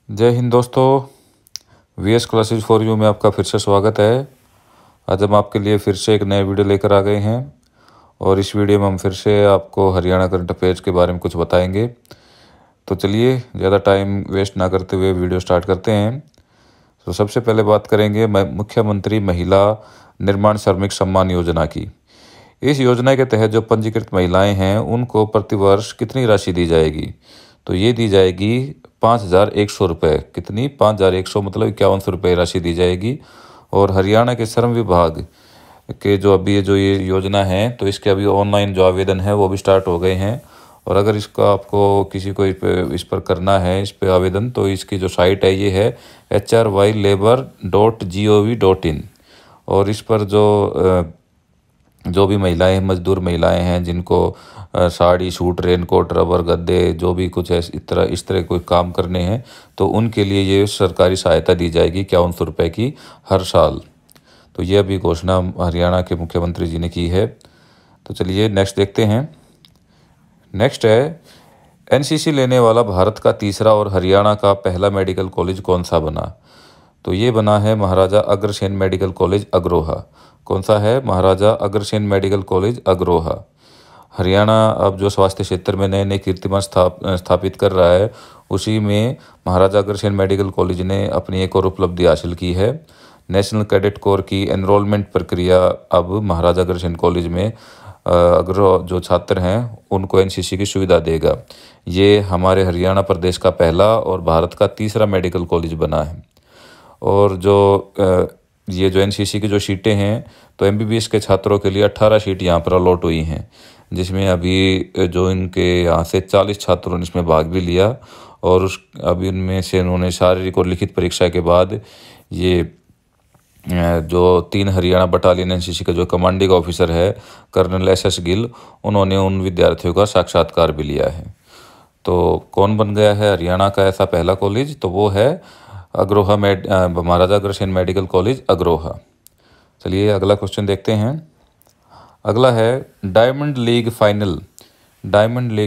जय हिंद दोस्तों। VS classes for you में आपका फिर से स्वागत है। आज हम आपके लिए फिर से एक नए वीडियो लेकर आ गए हैं और इस वीडियो में हम फिर से आपको हरियाणा करंट अफेयर्स के बारे में कुछ बताएंगे। तो चलिए ज़्यादा टाइम वेस्ट ना करते हुए वीडियो स्टार्ट करते हैं। तो सबसे पहले बात करेंगे मुख्यमंत्री महिला निर्माण श्रमिक सम्मान योजना की। इस योजना के तहत जो पंजीकृत महिलाएं हैं उनको प्रतिवर्ष कितनी राशि दी जाएगी? तो ये दी जाएगी 5,100 रुपये। कितनी? 5,100 मतलब 5100 रुपये राशि दी जाएगी। और हरियाणा के श्रम विभाग के जो अभी ये योजना है तो इसके अभी ऑनलाइन जो आवेदन है वो भी स्टार्ट हो गए हैं। और अगर इसका आपको किसी को इस पर करना है, इस पर आवेदन, तो इसकी जो साइट है ये है hrylabor.gov.in। और इस पर जो भी महिलाएं, मजदूर महिलाएं हैं जिनको साड़ी, सूट, रेनकोट, रबर, गद्दे, जो भी कुछ है इस तरह कोई काम करने हैं तो उनके लिए ये सरकारी सहायता दी जाएगी 5100 रुपये की हर साल। तो ये अभी घोषणा हरियाणा के मुख्यमंत्री जी ने की है। तो चलिए नेक्स्ट देखते हैं। नेक्स्ट है, एनसीसी लेने वाला भारत का तीसरा और हरियाणा का पहला मेडिकल कॉलेज कौन सा बना? तो ये बना है महाराजा अग्रसेन मेडिकल कॉलेज अग्रोहा। कौन सा है? Maharaja Agrasen medical college Agroha. हरियाणा अब जो स्वास्थ्य क्षेत्र में नए नए कीर्तिमान स्थापित कर रहा है उसी में महाराजा अग्रसेन मेडिकल कॉलेज ने अपनी एक और उपलब्धि हासिल की है। नेशनल कैडेट कोर की एनरोलमेंट प्रक्रिया अब महाराजा अग्रसेन कॉलेज में अगर जो छात्र हैं उनको एनसीसी की सुविधा देगा। ये हमारे हरियाणा प्रदेश का पहला और भारत का तीसरा मेडिकल कॉलेज बना है। और ये जो एनसीसी की जो सीटें हैं तो एमबीबीएस के छात्रों के लिए 18 सीट यहाँ पर अलॉट हुई हैं, जिसमें अभी जो इनके यहाँ से 40 छात्रों ने इसमें भाग भी लिया। और अभी उनमें से उन्होंने शारीरिक और लिखित परीक्षा के बाद ये जो 3 हरियाणा बटालियन एनसीसी का जो कमांडिंग ऑफिसर है कर्नल एसएस गिल, उन्होंने उन विद्यार्थियों का साक्षात्कार भी लिया है। तो कौन बन गया है हरियाणा का ऐसा पहला कॉलेज? तो वो है अग्रोहा महाराजा अग्रसेन मेडिकल कॉलेज अग्रोहा। चलिए अगला क्वेश्चन देखते हैं। अगला है, डायमंड लीग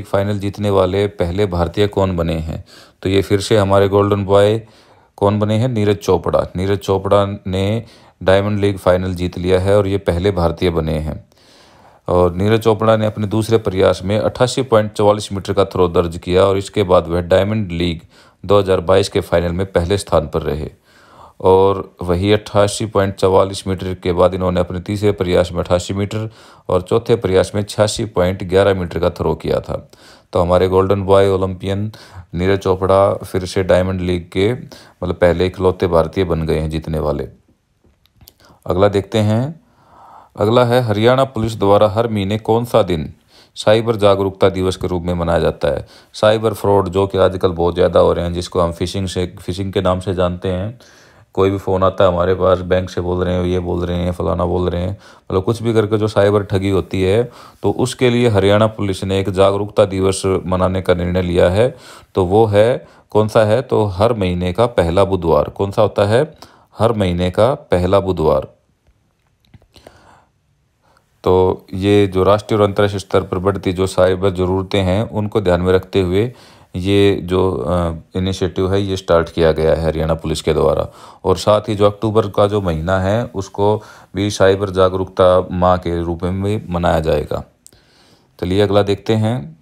फाइनल जीतने वाले पहले भारतीय कौन बने हैं? तो ये फिर से हमारे गोल्डन बॉय कौन बने हैं? नीरज चोपड़ा ने डायमंड लीग फाइनल जीत लिया है और ये पहले भारतीय बने हैं। और नीरज चोपड़ा ने अपने दूसरे प्रयास में 88.44 मीटर का थ्रो दर्ज किया और इसके बाद वह डायमंड लीग 2022 के फाइनल में पहले स्थान पर रहे। और वही 88.44 मीटर के बाद इन्होंने अपने तीसरे प्रयास में 88 मीटर और चौथे प्रयास में 86.11 मीटर का थ्रो किया था। तो हमारे golden boy Olympian Neeraj Chopra फिर से डायमंड लीग के मतलब पहले इकलौते भारतीय बन गए हैं जीतने वाले। अगला देखते हैं। अगला है, हरियाणा पुलिस द्वारा हर महीने कौन सा दिन साइबर जागरूकता दिवस के रूप में मनाया जाता है? साइबर फ्रॉड जो कि आजकल बहुत ज़्यादा हो रहे हैं, जिसको हम फिशिंग के नाम से जानते हैं। कोई भी फ़ोन आता है हमारे पास, बैंक से बोल रहे हैं, ये बोल रहे हैं, फलाना बोल रहे हैं, मतलब कुछ भी करके जो साइबर ठगी होती है, तो उसके लिए हरियाणा पुलिस ने एक जागरूकता दिवस मनाने का निर्णय लिया है। तो वो है, कौन सा है? तो हर महीने का पहला बुधवार। कौन सा होता है? हर महीने का पहला बुधवार। तो ये जो राष्ट्रीय और अंतर्राष्ट्रीय स्तर पर बढ़ती जो साइबर ज़रूरतें हैं उनको ध्यान में रखते हुए ये जो इनिशिएटिव है ये स्टार्ट किया गया है हरियाणा पुलिस के द्वारा। और साथ ही जो अक्टूबर का जो महीना है उसको भी साइबर जागरूकता माह के रूप में भी मनाया जाएगा। चलिए अगला देखते हैं।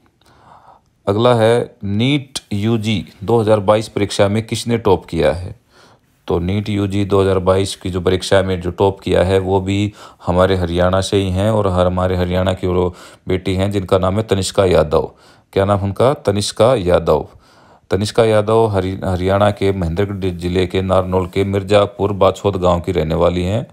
अगला है, नीट यूजी 2022 परीक्षा में किसने टॉप किया है? तो नीट यूजी 2022 की जो परीक्षा में जो टॉप किया है वो भी हमारे हरियाणा से ही हैं। और हमारे हरियाणा की वो बेटी हैं जिनका नाम है तनिष्का यादव। क्या नाम उनका? तनिष्का यादव हरियाणा के महेंद्रगढ़ जिले के नारनौल के मिर्ज़ापुर बाछौद गांव की रहने वाली हैं।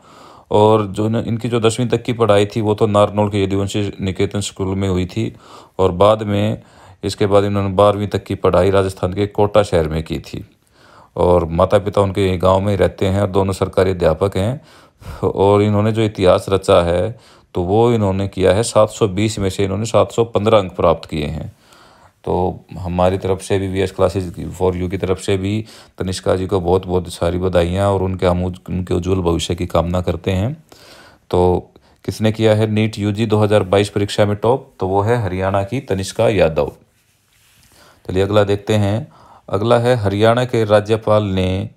और जो इनकी जो 10वीं तक की पढ़ाई थी वो तो नारनौल के यदुवंशी निकेतन स्कूल में हुई थी। और बाद में इसके बाद इन्होंने 12वीं तक की पढ़ाई राजस्थान के कोटा शहर में की थी। और माता पिता उनके गांव में ही रहते हैं और दोनों सरकारी अध्यापक हैं। और इन्होंने जो इतिहास रचा है तो वो इन्होंने किया है 720 में से इन्होंने 715 अंक प्राप्त किए हैं। तो हमारी तरफ से भी वीएस क्लासेज फॉर यू की तरफ से भी तनिष्का जी को बहुत बहुत सारी बधाइयाँ और उनके उज्जवल भविष्य की कामना करते हैं। तो किसने किया है नीट यूजी 2022 परीक्षा में टॉप? तो वो है हरियाणा की तनिष्का यादव। चलिए अगला देखते हैं। अगला है हरियाणा के राज्यपाल ने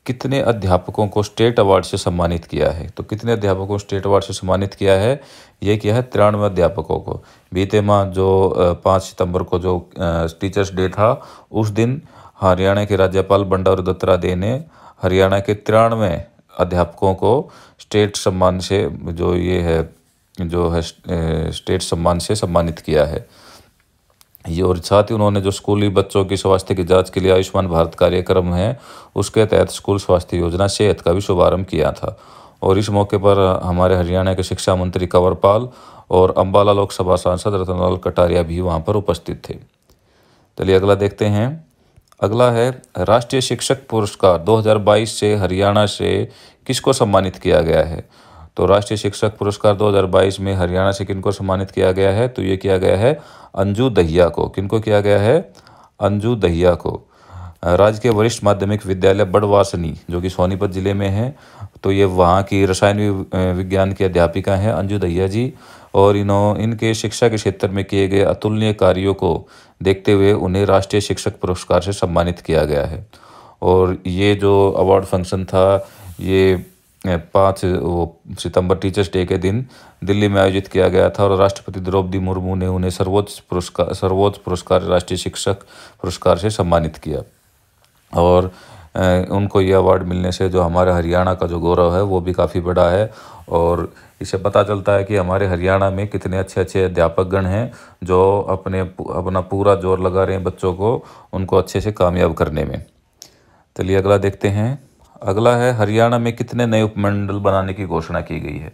कितने अध्यापकों को स्टेट अवार्ड से सम्मानित किया है। तो कितने अध्यापकों को स्टेट अवार्ड से सम्मानित किया है, ये किया है 93 अध्यापकों को। बीते माह जो 5 सितंबर को जो टीचर्स डे था, उस दिन हरियाणा के राज्यपाल बंडारू दत्तात्रेय ने हरियाणा के 93 अध्यापकों को स्टेट सम्मान से स्टेट सम्मान से सम्मानित किया है ये। और साथ ही उन्होंने जो स्कूली बच्चों की स्वास्थ्य की जांच के लिए आयुष्मान भारत कार्यक्रम है, उसके तहत स्कूल स्वास्थ्य योजना सेहत का भी शुभारंभ किया था। और इस मौके पर हमारे हरियाणा के शिक्षा मंत्री कंवरपाल और अम्बाला लोकसभा सांसद रतनलाल कटारिया भी वहां पर उपस्थित थे। चलिए अगला देखते हैं। अगला है राष्ट्रीय शिक्षक पुरस्कार 2022 से हरियाणा से किसको सम्मानित किया गया है। तो राष्ट्रीय शिक्षक पुरस्कार 2022 में हरियाणा से किनको सम्मानित किया गया है, तो ये किया गया है अंजू दहिया को। किनको किया गया है, अंजू दहिया को। राजकीय वरिष्ठ माध्यमिक विद्यालय बड़वासनी जो कि सोनीपत जिले में है, तो ये वहाँ की रसायन विज्ञान की अध्यापिका हैं अंजू दहिया जी। और इनके शिक्षा के क्षेत्र में किए गए अतुलनीय कार्यों को देखते हुए उन्हें राष्ट्रीय शिक्षक पुरस्कार से सम्मानित किया गया है। और ये जो अवार्ड फंक्शन था, ये 5 सितंबर टीचर्स डे के दिन दिल्ली में आयोजित किया गया था। और राष्ट्रपति द्रौपदी मुर्मू ने उन्हें सर्वोच्च पुरस्कार राष्ट्रीय शिक्षक पुरस्कार से सम्मानित किया। और उनको ये अवार्ड मिलने से जो हमारे हरियाणा का जो गौरव है वो भी काफ़ी बड़ा है। और इससे पता चलता है कि हमारे हरियाणा में कितने अच्छे अच्छे अध्यापक गण हैं जो अपना पूरा जोर लगा रहे हैं बच्चों को उनको अच्छे से कामयाब करने में। चलिए अगला देखते हैं। अगला है हरियाणा में कितने नए उपमंडल बनाने की घोषणा की गई है।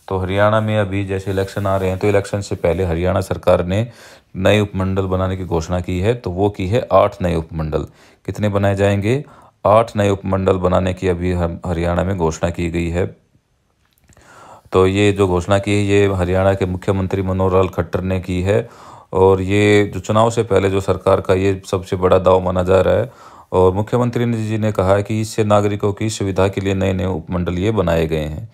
तो हरियाणा में अभी जैसे इलेक्शन आ रहे हैं, तो इलेक्शन से पहले हरियाणा सरकार ने नए उपमंडल बनाने की घोषणा की है। तो वो की है 8 नए उपमंडल। कितने बनाए जाएंगे, 8 नए उपमंडल बनाने की अभी हरियाणा में घोषणा की गई है। तो ये जो घोषणा की है ये हरियाणा के मुख्यमंत्री मनोहर लाल खट्टर ने की है। और ये जो चुनाव से पहले जो सरकार का ये सबसे बड़ा दाव माना जा रहा है। और मुख्यमंत्री जी ने कहा है कि इससे नागरिकों की सुविधा के लिए नए नए उपमंडल ये बनाए गए हैं।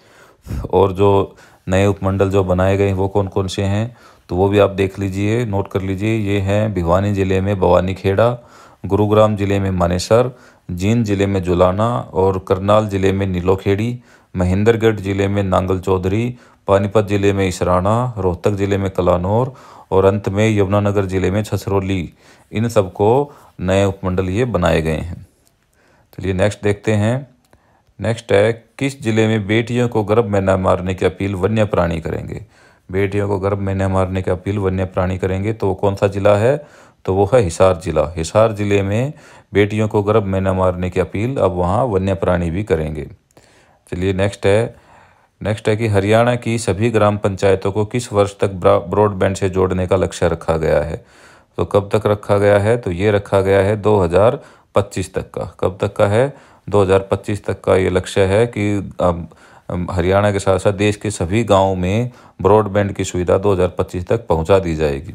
और जो नए उपमंडल जो बनाए गए हैं वो कौन कौन से हैं, तो वो भी आप देख लीजिए, नोट कर लीजिए। ये हैं भिवानी जिले में भवानीखेड़ा, गुरुग्राम जिले में मानेसर, जींद जिले में जुलाना और करनाल जिले में नीलोखेड़ी, महेंद्रगढ़ जिले में नांगल चौधरी, पानीपत जिले में इसराना, रोहतक जिले में कलानौर और अंत में यमुनानगर जिले में छछरौली। इन सबको नए उपमंडल ये बनाए गए हैं। चलिए नेक्स्ट देखते हैं। नेक्स्ट है किस जिले में बेटियों को गर्भ में न मारने की अपील वन्य प्राणी करेंगे। बेटियों को गर्भ में न मारने की अपील वन्य प्राणी करेंगे, तो वो कौन सा जिला है, तो वो है हिसार जिला। हिसार जिले में बेटियों को गर्भ में न मारने की अपील अब वहाँ वन्य प्राणी भी करेंगे। चलिए नेक्स्ट है कि हरियाणा की सभी ग्राम पंचायतों को किस वर्ष तक ब्रॉडबैंड से जोड़ने का लक्ष्य रखा गया है। तो कब तक रखा गया है, तो ये रखा गया है 2025 तक का। कब तक का है, 2025 तक का ये लक्ष्य है कि अब हरियाणा के साथ साथ देश के सभी गाँवों में ब्रॉडबैंड की सुविधा 2025 तक पहुँचा दी जाएगी।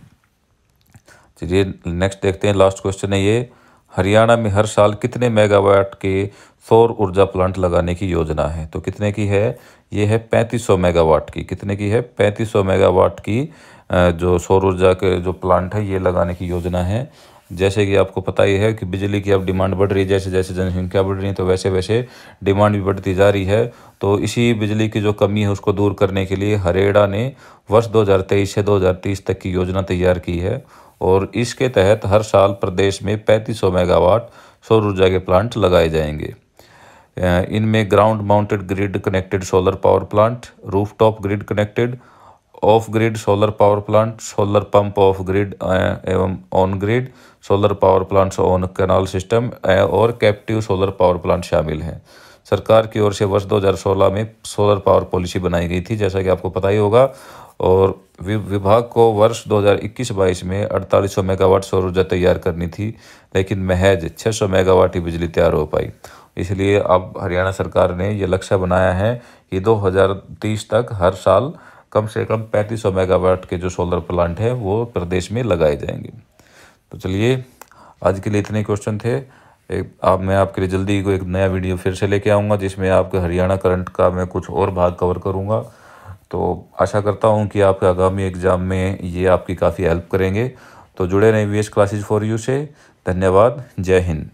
चलिए नेक्स्ट देखते हैं। लास्ट क्वेश्चन है ये, हरियाणा में हर साल कितने मेगावाट के सौर ऊर्जा प्लांट लगाने की योजना है। तो कितने की है, ये है 3500 मेगावाट की। कितने की है, 3500 मेगावाट की जो सौर ऊर्जा के जो प्लांट है ये लगाने की योजना है। जैसे कि आपको पता ही है कि बिजली की अब डिमांड बढ़ रही है, जैसे जैसे जनसंख्या बढ़ रही है तो वैसे वैसे डिमांड भी बढ़ती जा रही है। तो इसी बिजली की जो कमी है उसको दूर करने के लिए हरेड़ा ने वर्ष 2023 से 2030 तक की योजना तैयार की है। और इसके तहत हर साल प्रदेश में 3500 मेगावाट सौर ऊर्जा के प्लांट लगाए जाएंगे। इनमें ground mounted grid connected solar power plant, rooftop grid connected, off grid solar power plant, solar pump off grid एवं on grid solar power plants on canal system और कैप्टिव सोलर पावर प्लांट शामिल हैं। सरकार की ओर से वर्ष 2016 में solar power policy बनाई गई थी, जैसा कि आपको पता ही होगा। और विभाग को वर्ष 2021-22 में 4800 मेगावाट सौर ऊर्जा तैयार करनी थी, लेकिन महज 600 मेगावाट ही बिजली तैयार हो पाई। इसलिए अब हरियाणा सरकार ने ये लक्ष्य बनाया है कि 2030 तक हर साल कम से कम 3500 मेगावाट के जो सोलर प्लांट है वो प्रदेश में लगाए जाएंगे। तो चलिए आज के लिए इतने क्वेश्चन थे। मैं आपके लिए जल्दी को एक नया वीडियो फिर से लेके आऊँगा जिसमें आपके हरियाणा करंट का मैं कुछ और भाग कवर करूँगा। तो आशा करता हूँ कि आपके आगामी एग्ज़ाम में ये आपकी काफ़ी हेल्प करेंगे। तो जुड़े रहें वीएस क्लासेज फॉर यू से। धन्यवाद। जय हिंद।